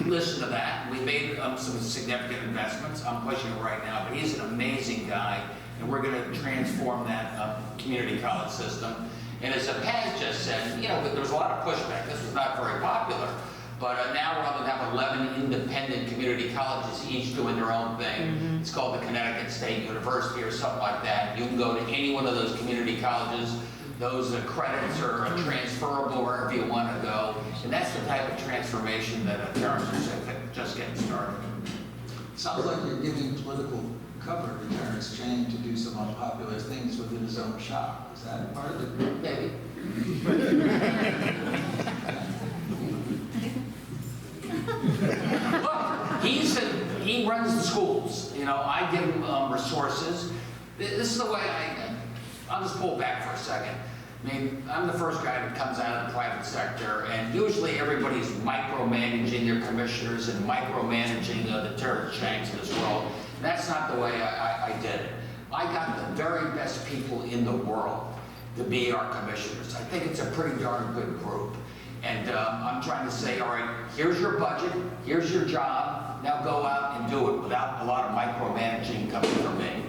listened to that. We made some significant investments. I'm pushing it right now, but he's an amazing guy, and we're going to transform that community college system. And as Paz just said, you know, there was a lot of pushback. This was not very popular. But now we're going to have 11 independent community colleges, each doing their own thing. It's called the Connecticut State University or something like that. You can go to any one of those community colleges. Those credits are transferable wherever you want to go. And that's the type of transformation that parents are just getting started. Sounds like you're giving political cover to Terrence Chang to do some unpopular things within his own shop. Is that part of the group? Maybe. Look, he runs the schools. You know, I give him resources. This is the way I'll just pull back for a second. I mean, I'm the first guy that comes out of the private sector, and usually everybody's micromanaging their commissioners and micromanaging the Terrence Changs of this world. And that's not the way I did it. I got the very best people in the world to be our commissioners. I think it's a pretty darn good group. And I'm trying to say, all right, here's your budget, here's your job, now go out and do it without a lot of micromanaging coming from me.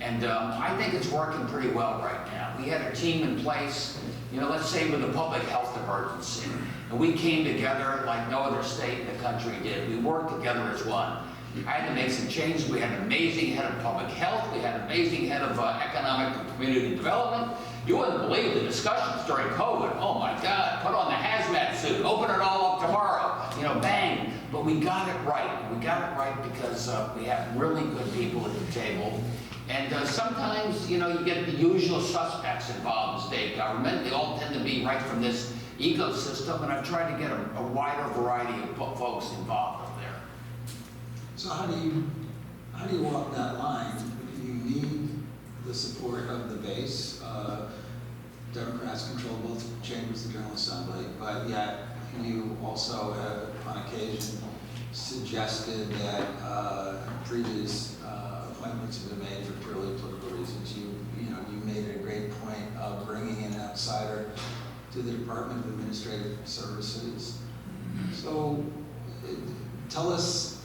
And I think it's working pretty well right now. We had a team in place, you know, let's say with a public health emergency. And we came together like no other state in the country did. We worked together as one. I had to make some changes. We had an amazing head of public health. We had an amazing head of economic and community development. You wouldn't believe the discussions during COVID. Oh my God, put on the hazmat suit, open it all up tomorrow, you know, bang. But we got it right. We got it right because we have really good people at the table. And sometimes, you know, you get the usual suspects involved in state government. They all tend to be right from this ecosystem, and I've tried to get a wider variety of folks involved up there. So how do you walk that line? You need the support of the base. Democrats control both chambers of the General Assembly, but yet you also have, on occasion, suggested that previous appointments have been made for purely political reasons. You made a great point of bringing in an outsider to the Department of Administrative Services. So tell us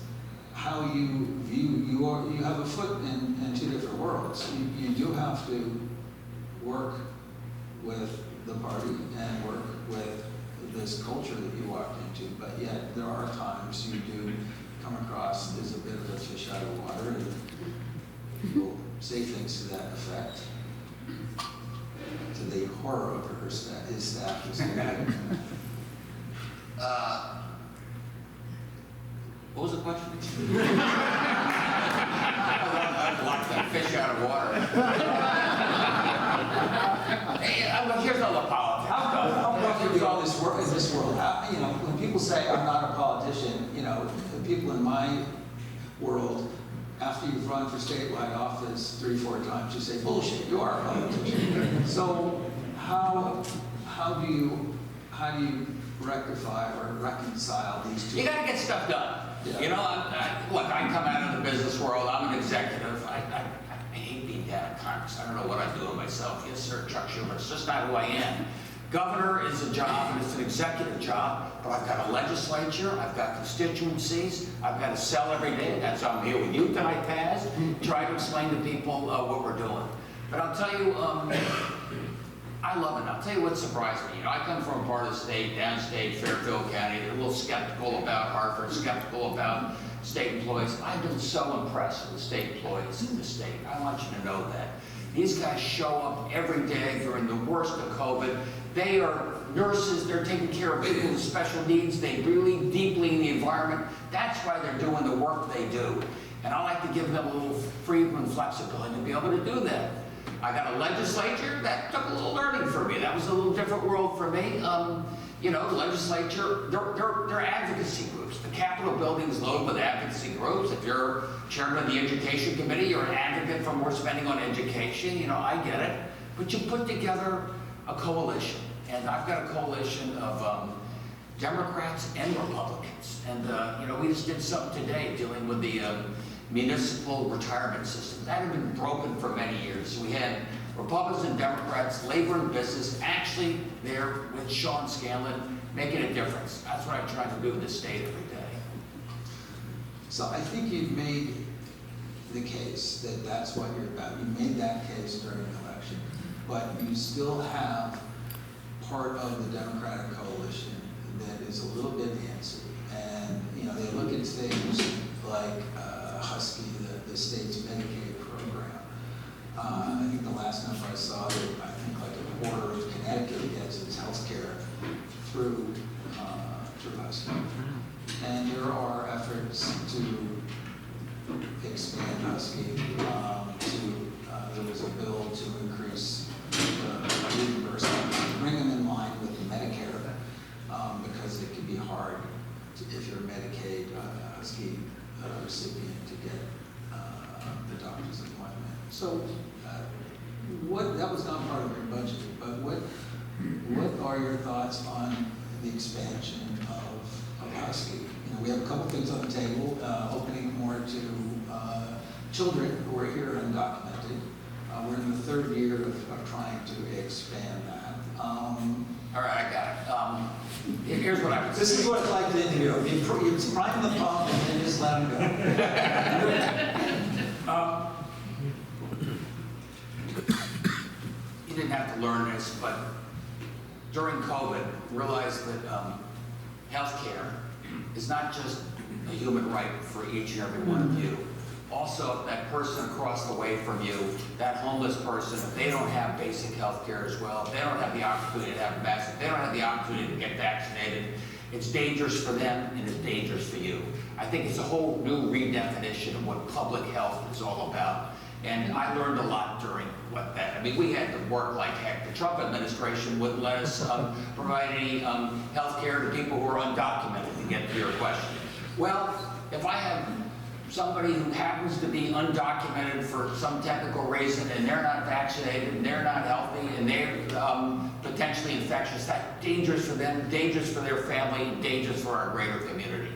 how you view, you have a foot in two different worlds. You do have to work with the party and work with this culture that you walked into, but yet there are times you do come across as a bit of a fish out of water, and people say things to that effect, to the horror of his staff. What was the question? I've locked that fish out of water. Hey, here's all the politics. How about you all this work in this world? You know, when people say I'm not a politician, you know, the people in my world, after you've run for statewide office 3-4 times, you say, bullshit, you are a politician. So how do you rectify or reconcile these two? You got to get stuff done. Yeah. You know, look, I come out of the business world. I'm an executive. I hate being down in Congress. I don't know what I'm doing myself. Yes, sir, Chuck Schumer. It's just not who I am. Governor is a job, and it's an executive job, but I've got a legislature, I've got constituencies, I've got to sell every day. That's why I'm here with you tonight, Paz, try to explain to people what we're doing. But I'll tell you, I love it. I'll tell you what surprised me. You know, I come from a part of the state, downstate, Fairfield County. They're a little skeptical about Hartford, skeptical about state employees. I've been so impressed with state employees in the state. I want you to know that. These guys show up every day during the worst of COVID. They are nurses, they're taking care of people with special needs. They really deeply in the environment. That's why they're doing the work they do. And I like to give them a little freedom and flexibility to be able to do that. I got a legislature that took a little learning for me. That was a little different world for me. You know, the legislature, they're advocacy groups. The Capitol building is loaded with advocacy groups. If you're chairman of the Education Committee, you're an advocate for more spending on education. You know, I get it. But you put together a coalition. And I've got a coalition of Democrats and Republicans. And, you know, we just did something today dealing with the municipal retirement system. That had been broken for many years. We had Republicans and Democrats, labor and business, actually there with Sean Scanlon, making a difference. That's what I try to do in this state every day. So I think you've made the case that that's what you're about. You made that case during the election, but you still have part of the Democratic coalition that is a little bit antsy. And, you know, they look at things like Husky, the state's Medicaid program. I think the last number I saw, that I think like a quarter of Connecticut gets its health care through Husky. And there are efforts to expand Husky. There was a bill to increase the reimbursement, bring them in line with Medicare, because it can be hard if you're a Medicaid Husky recipient to get the doctor's appointment. So that was not part of your budget, but what are your thoughts on the expansion of Husky? You know, we have a couple things on the table, opening more to children who are here undocumented. We're in the third year of trying to expand that. All right, I got it. Here's what I would say. This is what it's like to interview. You prime the pump and then just let them go. You didn't have to learn this, but during COVID, realized that healthcare is not just a human right for each and every one of you. Also, that person across the way from you, that homeless person, if they don't have basic health care as well, if they don't have the opportunity to have a mask, if they don't have the opportunity to get vaccinated, it's dangerous for them and it's dangerous for you. I think it's a whole new redefinition of what public health is all about. And I learned a lot during I mean, we had to work like heck. The Trump administration wouldn't let us provide any health care to people who are undocumented, to get to your question. Well, if I have somebody who happens to be undocumented for some technical reason and they're not vaccinated and they're not healthy and they're potentially infectious, that's dangerous for them, dangerous for their family, dangerous for our greater community.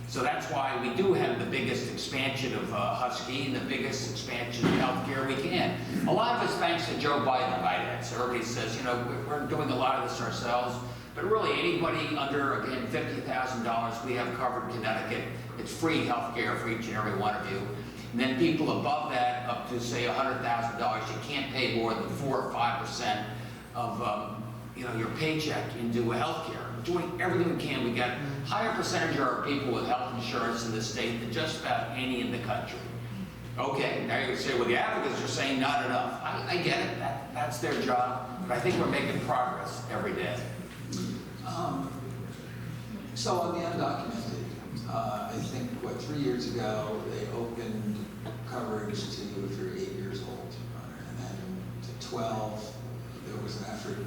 So that's why we do have the biggest expansion of Husky and the biggest expansion of healthcare we can. A lot of it's thanks to Joe Biden, might add. So everybody says, you know, we're doing a lot of this ourselves, but really anybody under, again, $50,000, we have covered in Connecticut. It's free healthcare for each and every one of you. And then people above that, up to say $100,000, you can't pay more than 4 or 5% of your paycheck into healthcare. We're doing everything we can. We got a higher percentage of our people with health insurance in the state than just about any in the country. Okay, now you say, well, the advocates are saying not enough. I get it. That's their job. But I think we're making progress every day. So on the undocumented, I think, 3 years ago, they opened coverage to if you're 8 years old, and then to 12. There was an effort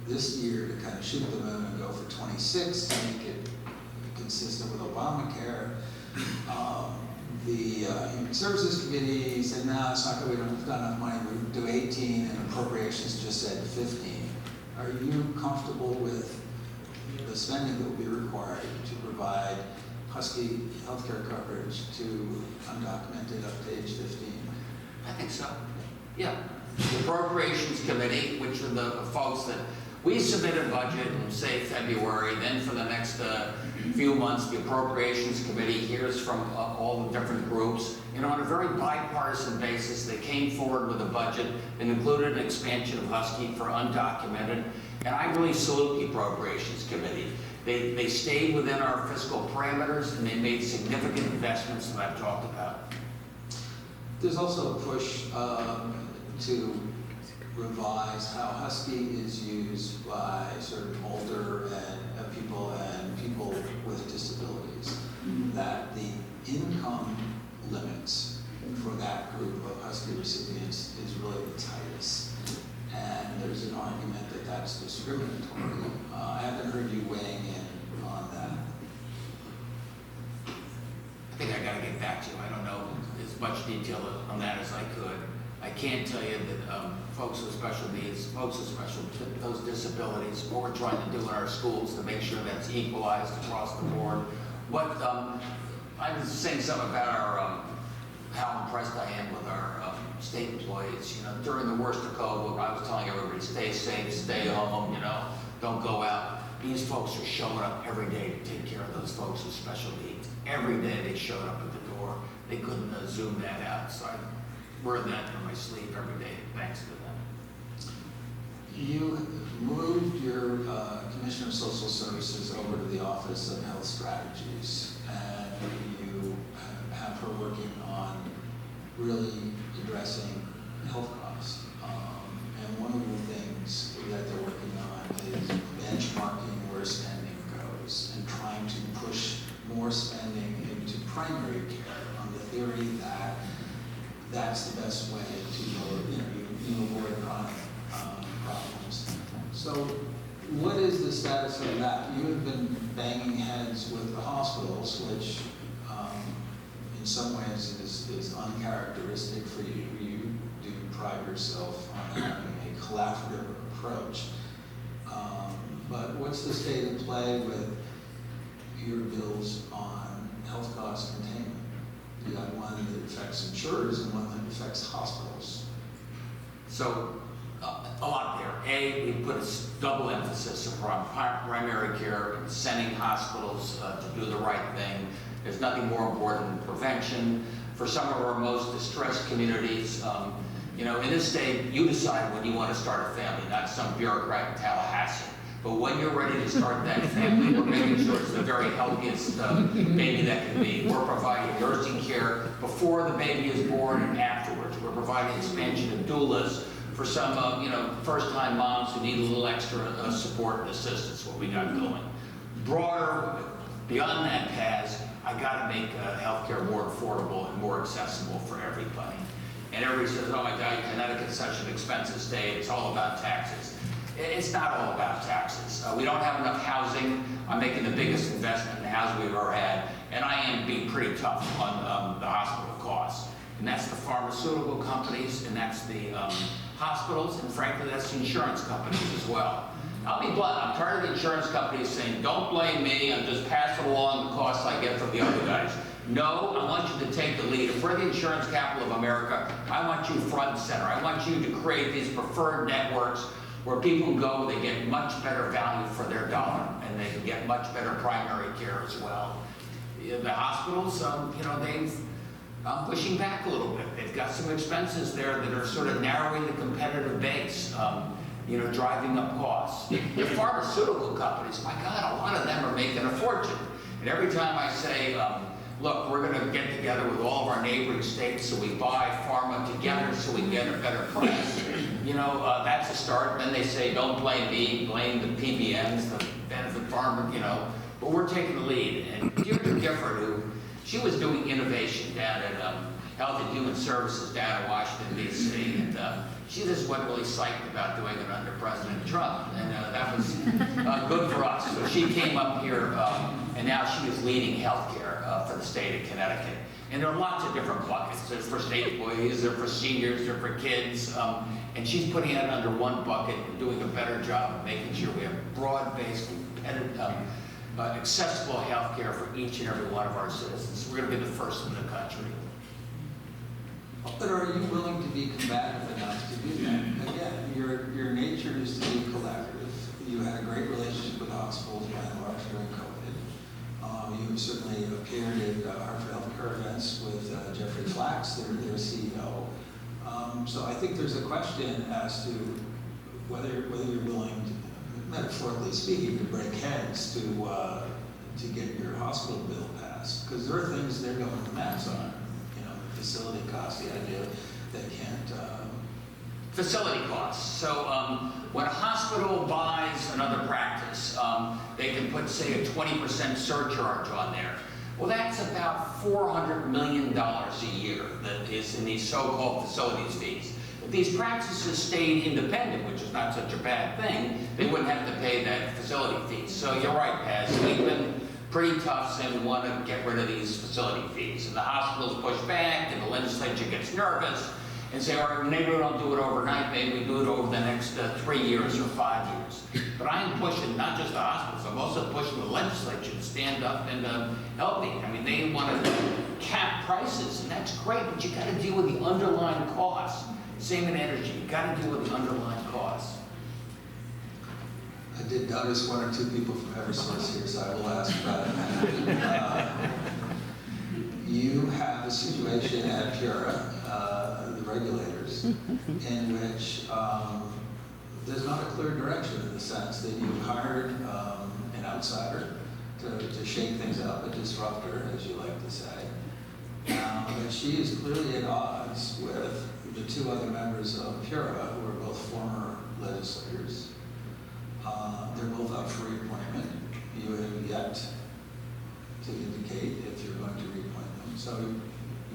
this year to kind of shoot the moon and go for 26 to make it consistent with Obamacare. The Human Services Committee said, no, it's not good, we don't have enough money, we do 18, and appropriations just said 15. Are you comfortable with the spending that will be required to provide Husky healthcare coverage to undocumented up to age 15? I think so. Yeah. The Appropriations Committee, which are the folks that we submit a budget in, say, February, then for the next few months, the Appropriations Committee hears from all the different groups. And on a very bipartisan basis, they came forward with a budget and included an expansion of Husky for undocumented. And I really salute the Appropriations Committee. They stayed within our fiscal parameters and they made significant investments that I've talked about. There's also a push to revise how Husky is used by sort of older and people with disabilities. That the income limits for that group of Husky recipients is really the tightest. And there's an argument that that's discriminatory. I haven't heard you weighing in on that. I think I got to get back to you. I don't know as much detail on that as I could. I can tell you that folks with special needs, those disabilities, what we're trying to do in our schools to make sure that's equalized across the board. I was saying something about our how impressed I am with our state employees. You know, during the worst of COVID, I was telling everybody, stay safe, stay home, don't go out. These folks are showing up every day to take care of those folks with special needs. Every day they showed up at the door. before, they couldn't zoom that out. So I wear that in my sleep every day, thanks to them. You moved your Commissioner of Social Services over to the Office of Health Strategies, and you have her working on really addressing health costs. And one of the things that they're working on is benchmarking where spending goes and trying to push more spending into primary care on the theory that that's the best way to you avoid chronic problems. So what is the status of that? You have been banging heads with the hospitals, which in some ways is uncharacteristic for you. You do pride yourself on having a collaborative approach. But what's the state of play with your bills on health cost containment? You got one that affects insurers and one that affects hospitals. So a lot there. A, we put a double emphasis upon primary care and sending hospitals to do the right thing. There's nothing more important than prevention. For some of our most distressed communities, in this state, you decide when you want to start a family, not some bureaucrat in Tallahassee. But when you're ready to start that family, we're making sure it's the very healthiest baby that can be. We're providing nursing care before the baby is born and afterwards. We're providing expansion of doulas for some, first-time moms who need a little extra support and assistance, what we got going. Broader, beyond that, Paz, I got to make healthcare more affordable and more accessible for everybody. And everybody says, oh my God, Connecticut's such an expensive state, it's all about taxes. It's not all about taxes. We don't have enough housing. I'm making the biggest investment in housing we've ever had, and I am being pretty tough on the hospital costs. And that's the pharmaceutical companies, and that's the hospitals, and frankly, that's the insurance companies as well. I'll be blunt, I'm tired of the insurance companies saying, don't blame me, I'm just passing along the costs I get from the other guys. No, I want you to take the lead. If we're the insurance capital of America, I want you front and center. I want you to create these preferred networks where people can go, they get much better value for their dollar, and they can get much better primary care as well. The hospitals, I'm pushing back a little bit. They've got some expenses there that are sort of narrowing the competitive base, driving up costs. The pharmaceutical companies, my God, a lot of them are making a fortune. And every time I say, look, we're going to get together with all of our neighboring states so we buy pharma together so we get a better price. That's a start. Then they say, don't blame me, blame the PBMs, the benefit pharma, But we're taking the lead. And Deirdre Gifford, she was doing innovation down at Health and Human Services down in Washington, D.C. And she just wasn't really psyched about doing it under President Trump. And that was good for us. So she came up here, and now she is leading healthcare for the state of Connecticut. And there are lots of different buckets. There's for state employees, there's for seniors, there's for kids. And she's putting it under one bucket and doing a better job of making sure we have broad-based, accessible health care for each and every one of our citizens. We're going to be the first in the country. But are you willing to be combative enough to do that? Again, your nature is to be collaborative. You had a great relationship with hospitals by and large during COVID. You certainly appeared at Hartford Healthcare events with Jeffrey Flax, their CEO. So I think there's a question as to whether you're willing to, metaphorically speaking, to break heads to get your hospital bill passed. Because there are things they're going to max on. Facility costs, the idea they can't... Facility costs. So when a hospital buys another practice, they can put, say, a 20% surcharge on there. Well, that's about $400 million a year that is in these so-called facilities fees. If these practices stayed independent, which is not such a bad thing, they wouldn't have to pay that facility fees. So you're right, Paz. We've been pretty tough saying we want to get rid of these facility fees. And the hospitals push back, and the legislature gets nervous and say, all right, maybe we don't do it overnight, maybe we do it over the next 3 years or 5 years. But I'm pushing not just the hospitals, I'm also pushing the legislature to stand up and help me. I mean, they want to cap prices, and that's great, but you got to deal with the underlying costs. Same in energy, you got to deal with the underlying costs. I did notice one or two people from Eversource here, so I will ask about it. You have have a situation at Pura, the regulators, in which there's not a clear direction in the sense that you hired an outsider to shake things up, a disruptor, as you like to say. And she is clearly at odds with the two other members of Pura, who are both former legislators. They're both up for reappointment. You have yet to indicate if you're going to reappoint them. So you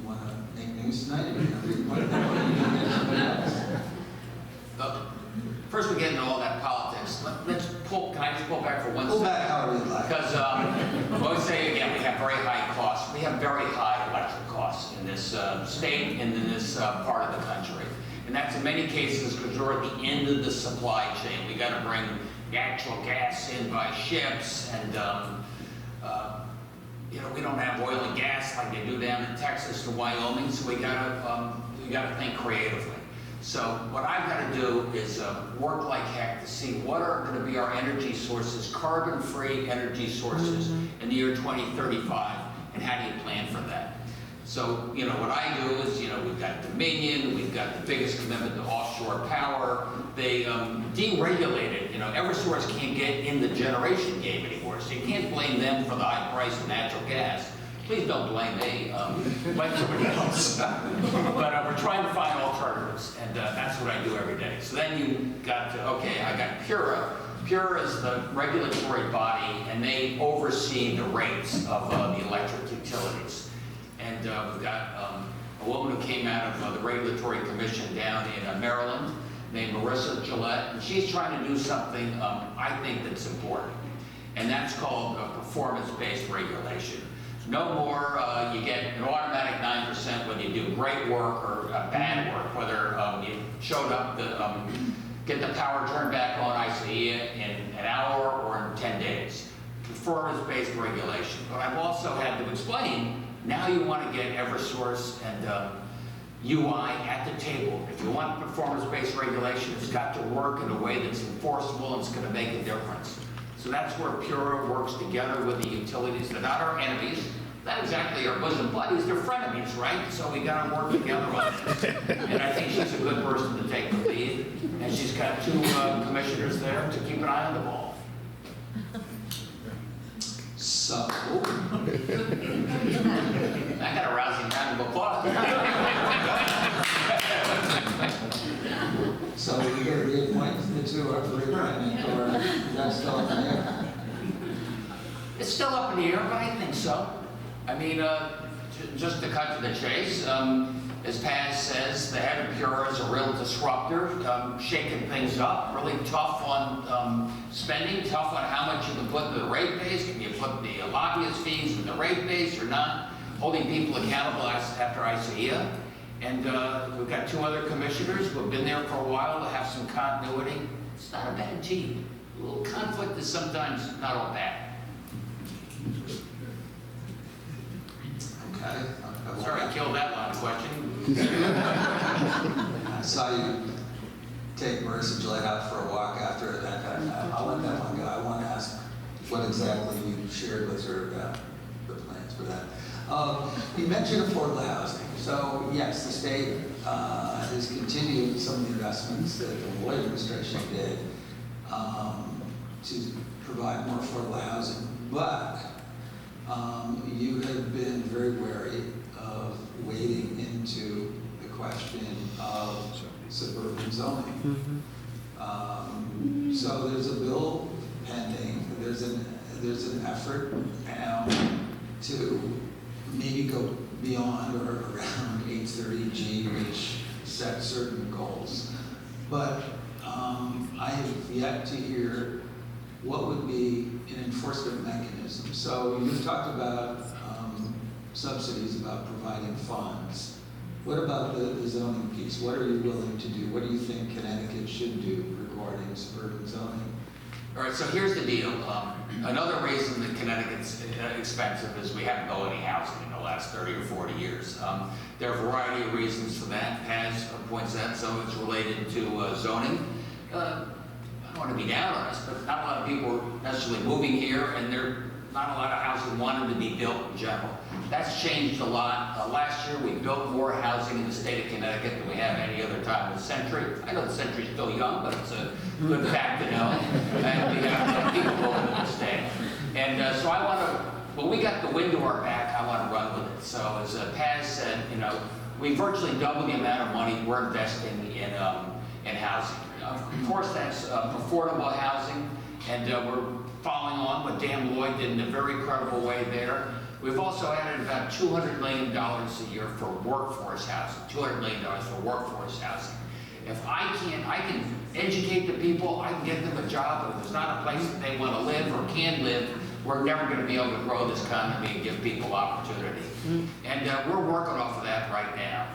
want to make news tonight, or you're going to reappoint them, or are you going to get somebody else? First we get into all that politics. Can I just pull back for one Pull second? back however you'd like. Because I would say again, we have very high costs. We have very high electric costs in this state and in this part of the country. And that's in many cases because we're at the end of the supply chain. We got to bring the actual gas in by ships, and you know, we don't have oil and gas like they do down in Texas and Wyoming. So we got to think creatively. So what I've got to do is work like heck to see what are going to be our energy sources, carbon-free energy sources in the year 2035, and how do you plan for that? So, you know, what I do is, you know, we've got Dominion, we've got the biggest commitment to offshore power. They deregulated, you know, Eversource can't get in the generation game anymore, so you can't blame them for the high price of natural gas. Please don't blame me, blame somebody else. But we're trying to find alternatives, and that's what I do every day. So then you got to, okay, I got Pura. Pura is the regulatory body, and they oversee the rates of the electric utilities. And we've got a woman who came out of the Regulatory Commission down in Maryland named Marissa Gillette, and she's trying to do something I think that's important, and that's called performance-based regulation. No more you get an automatic 9% when you do great work or bad work, whether you showed up to get the power turned back on ICEA in an hour or in 10 days. Performance-based regulation. But I've also had to explain, now you want to get Eversource and UI at the table. If you want performance-based regulation, it's got to work in a way that's enforceable and it's going to make a difference. So that's where Pura works together with the utilities. They're not our enemies, not exactly our bosom buddies, they're frenemies, right? So we got to work together on it. And I think she's a good person to take the lead. And she's got two commissioners there to keep an eye on the ball. So, I got a rousing round of applause. so we're going to reappoint the two up for reappointment, or is that still up in the air? It's still up in the air, but I think so. I mean, just to cut to the chase, as Paz says, the head of Pura is a real disruptor, shaking things up, really tough on spending, tough on how much you can put in the rate base. Can you put the lobbyist fees in the rate base or not? Holding people accountable after ICEA. And we've got two other commissioners who have been there for a while to have some continuity. It's not a bad team. A little conflict is sometimes not all bad. Okay. Sorry, I killed that line of questioning. I saw you take Marissa Gillette out for a walk after that. I'll let that one go. I want to ask what exactly you shared with her about the plans for that. You mentioned affordable housing. So yes, the state has continued some of the investments that the Lloyd administration did to provide more affordable housing, but you have been very wary of wading into the question of suburban zoning. So there's a bill pending. There's an effort now to maybe go beyond or around 830G, which set certain goals. But I have yet to hear what would be an enforcement mechanism. So you've talked about subsidies, about providing funds. What about the zoning piece? What are you willing to do? What do you think Connecticut should do regarding suburban zoning? All right, so here's the deal. Another reason that Connecticut's expensive is we haven't built any housing in the last 30 or 40 years. There are a variety of reasons for that. Paz points out some of it's related to zoning. I don't want to be down on us, but not a lot of people are necessarily moving here, and they're not a lot of housing wanted to be built in general. That's changed a lot. Last year, we built more housing in the state of Connecticut than we have any other time in the century. I know the century's still young, but it's a good fact to know. And we have people living in the state. And so I want to, when we got the wind to our back, I want to run with it. So as Paz said, you know, we virtually double the amount of money we're investing in housing. Of course, that's affordable housing, and we're following on what Dan Lloyd did in a very credible way there. We've also added about $200 million a year for workforce housing, $200 million for workforce housing. If I can educate the people, I can get them a job, but if there's not a place that they want to live or can live, we're never going to be able to grow this economy and give people opportunity. And we're working off of that right now.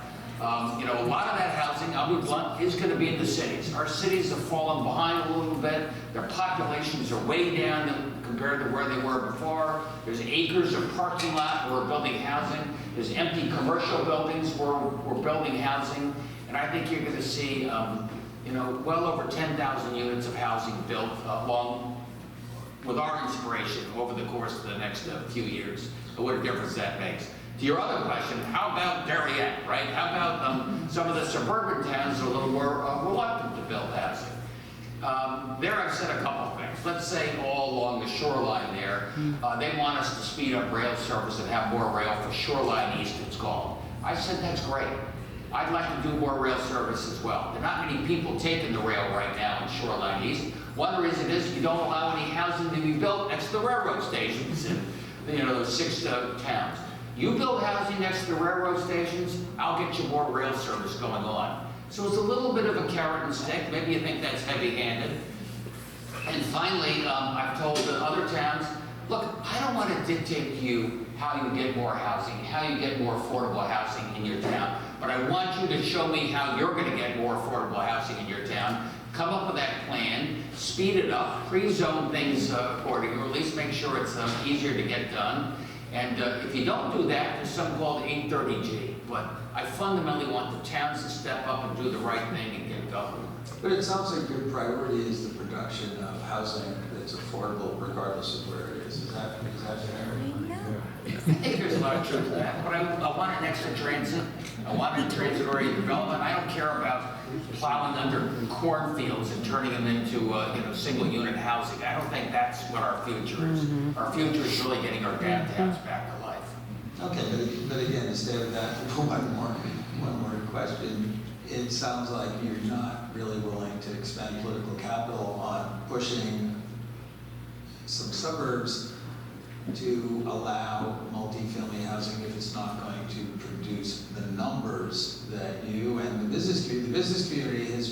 You know, a lot of that housing, I'll be blunt, is going to be in the cities. Our cities have fallen behind a little bit. Their populations are way down compared to where they were before. There's acres of parking lot where we're building housing. There's empty commercial buildings where we're building housing. And I think you're going to see, you know, well over 10,000 units of housing built along with our inspiration over the course of the next few years. What a difference that makes. To your other question, how about Darien, right? How about some of the suburban towns that are a little more reluctant to build housing? There I've said a couple things. Let's say all along the shoreline there, they want us to speed up rail service and have more rail for Shoreline East, it's called. I said that's great. I'd like to do more rail service as well. There are not many people taking the rail right now in Shoreline East. One reason is you don't allow any housing to be built next to the railroad stations in, you know, those 6 towns. You build housing next to the railroad stations, I'll get you more rail service going on. So it's a little bit of a carrot and stick. Maybe you think that's heavy-handed. And finally, I've told the other towns, look, I don't want to dictate to you how you get more housing, how you get more affordable housing in your town, but I want you to show me how you're going to get more affordable housing in your town. Come up with that plan, speed it up, pre-zone things accordingly, or at least make sure it's easier to get done. And if you don't do that, there's something called 830G. But I fundamentally want the towns to step up and do the right thing and get going. But it sounds like your priority is the production of housing that's affordable regardless of where it is. Is that fair? I think there's a lot of truth to that, but I want it next to transit. I want it in transit-oriented development. I don't care about plowing under cornfields and turning them into you know, single-unit housing. I don't think that's what our future is. Our future is really getting our downtowns back to life. Okay, but again, to stay with that, one more question. It sounds like you're not really willing to expend political capital on pushing some suburbs to allow multifamily housing if it's not going to produce the numbers that you and the business community has